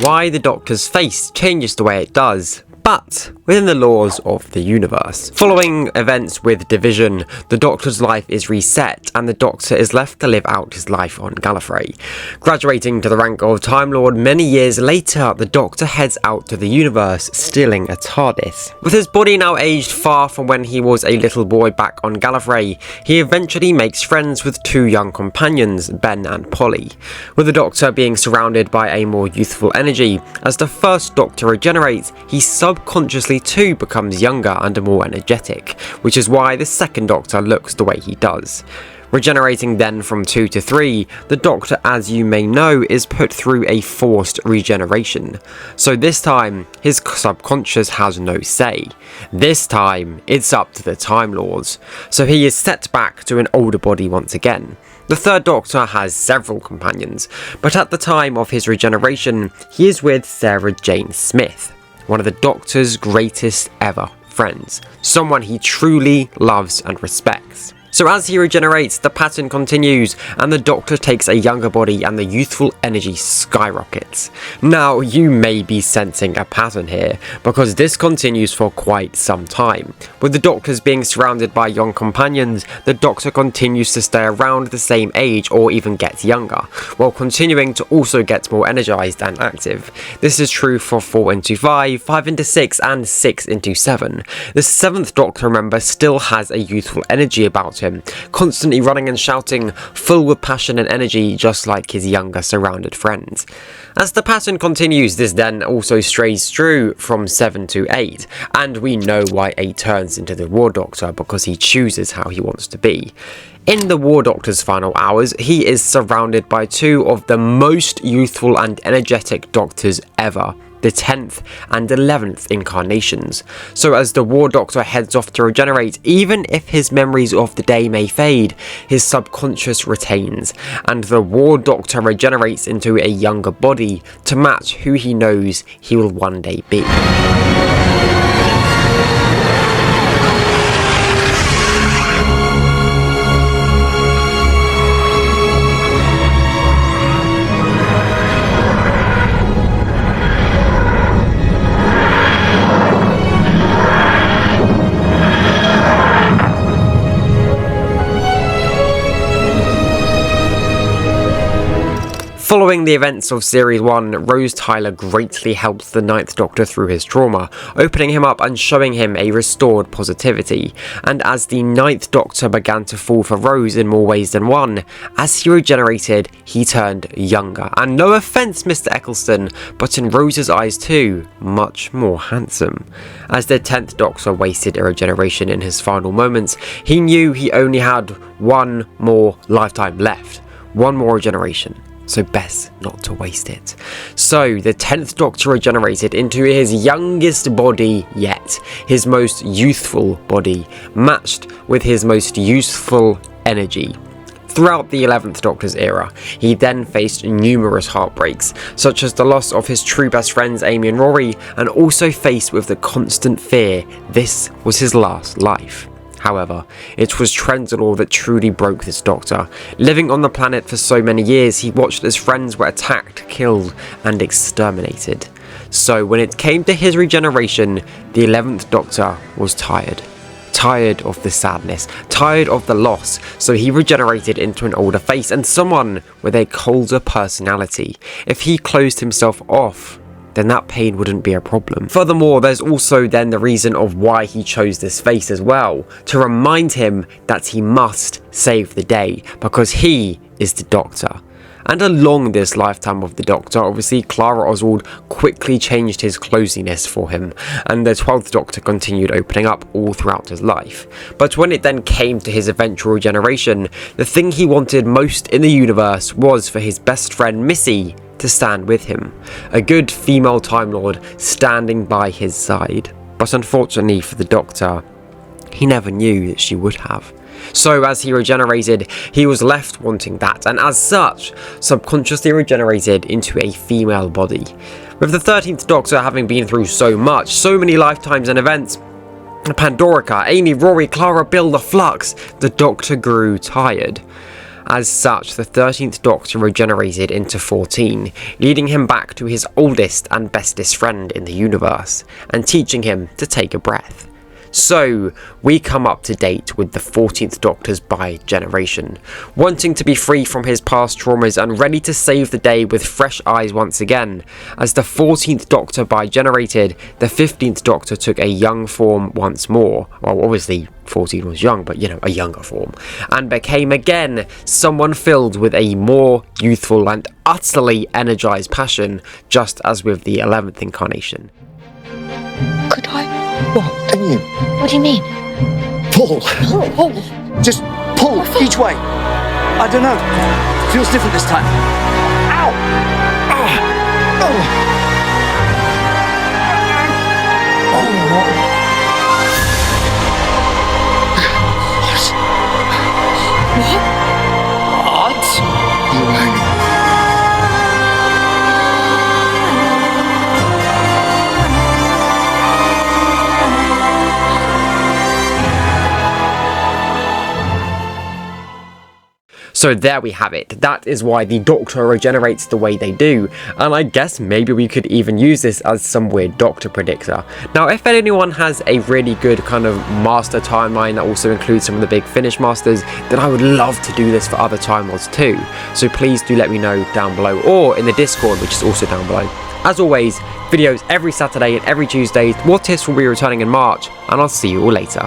why the Doctor's face changes the way it does, but within the laws of the universe. Following events with Division, the Doctor's life is reset and the Doctor is left to live out his life on Gallifrey. Graduating to the rank of Time Lord many years later, the Doctor heads out to the universe, stealing a TARDIS. With his body now aged far from when he was a little boy back on Gallifrey, he eventually makes friends with two young companions, Ben and Polly, with the Doctor being surrounded by a more youthful energy. As the first Doctor regenerates, he subconsciously too becomes younger and more energetic, which is why the second Doctor looks the way he does. Regenerating then from 2 to 3, the Doctor, as you may know, is put through a forced regeneration. So this time, his subconscious has no say. This time, it's up to the Time Lords. So he is set back to an older body once again. The third Doctor has several companions, but at the time of his regeneration, he is with Sarah Jane Smith, one of the Doctor's greatest ever friends, someone he truly loves and respects. So as he regenerates, the pattern continues and the Doctor takes a younger body and the youthful energy skyrockets. Now you may be sensing a pattern here, because this continues for quite some time. With the Doctors being surrounded by young companions, the Doctor continues to stay around the same age or even get younger, while continuing to also get more energized and active. This is true for 4 into 5, 5 into 6 and 6 into 7. The 7th Doctor, remember, still has a youthful energy about him, constantly running and shouting, full with passion and energy, just like his younger surrounded friends. As the pattern continues, this then also strays through from 7 to 8, and we know why 8 turns into the War Doctor, because he chooses how he wants to be. In the War Doctor's final hours, he is surrounded by two of the most youthful and energetic Doctors ever, the 10th and 11th incarnations. So as the War Doctor heads off to regenerate, even if his memories of the day may fade, his subconscious retains, and the War Doctor regenerates into a younger body to match who he knows he will one day be. Following the events of Series 1, Rose Tyler greatly helped the 9th Doctor through his trauma, opening him up and showing him a restored positivity. And as the 9th Doctor began to fall for Rose in more ways than one, as he regenerated, he turned younger. And no offence, Mr. Eccleston, but in Rose's eyes too, much more handsome. As the 10th Doctor wasted a regeneration in his final moments, he knew he only had one more lifetime left. One more regeneration. So best not to waste it. So the 10th Doctor regenerated into his youngest body yet, his most youthful body, matched with his most useful energy. Throughout the 11th Doctor's era, he then faced numerous heartbreaks, such as the loss of his true best friends Amy and Rory, and also faced with the constant fear this was his last life. However, it was Trenzalore that truly broke this Doctor. Living on the planet for so many years, he watched as friends were attacked, killed, and exterminated. So when it came to his regeneration, the 11th Doctor was tired. Tired of the sadness, tired of the loss, so he regenerated into an older face and someone with a colder personality. If he closed himself off, then that pain wouldn't be a problem. Furthermore, there's also then the reason of why he chose this face as well, to remind him that he must save the day, because he is the Doctor. And along this lifetime of the Doctor, obviously Clara Oswald quickly changed his closiness for him, and the 12th Doctor continued opening up all throughout his life. But when it then came to his eventual regeneration, the thing he wanted most in the universe was for his best friend Missy to stand with him, a good female Time Lord standing by his side. But unfortunately for the Doctor, he never knew that she would have. So as he regenerated, he was left wanting that, and as such, subconsciously regenerated into a female body. With the 13th Doctor having been through so much, so many lifetimes and events, Pandorica, Amy, Rory, Clara, Bill, the Flux, the Doctor grew tired. As such, the 13th Doctor regenerated into 14, leading him back to his oldest and bestest friend in the universe, and teaching him to take a breath. So, we come up to date with the 14th Doctor's bi-generation, wanting to be free from his past traumas and ready to save the day with fresh eyes once again. As the 14th Doctor bi-generated, the 15th Doctor took a young form once more. Well, obviously 14 was young, but a younger form, and became again someone filled with a more youthful and utterly energized passion, just as with the 11th incarnation. Could I? What? Can you? What do you mean? Pull. Pull. Just pull each way. I don't know. Feels different this time. Ow! So there we have it. That is why the Doctor regenerates the way they do, and I guess maybe we could even use this as some weird Doctor predictor. Now, if anyone has a really good kind of master timeline that also includes some of the big Finish masters, then I would love to do this for other Time Lords too. So please do let me know down below, or in the Discord, which is also down below. As always, videos every Saturday and every Tuesday. What Ifs will be returning in March, and I'll see you all later.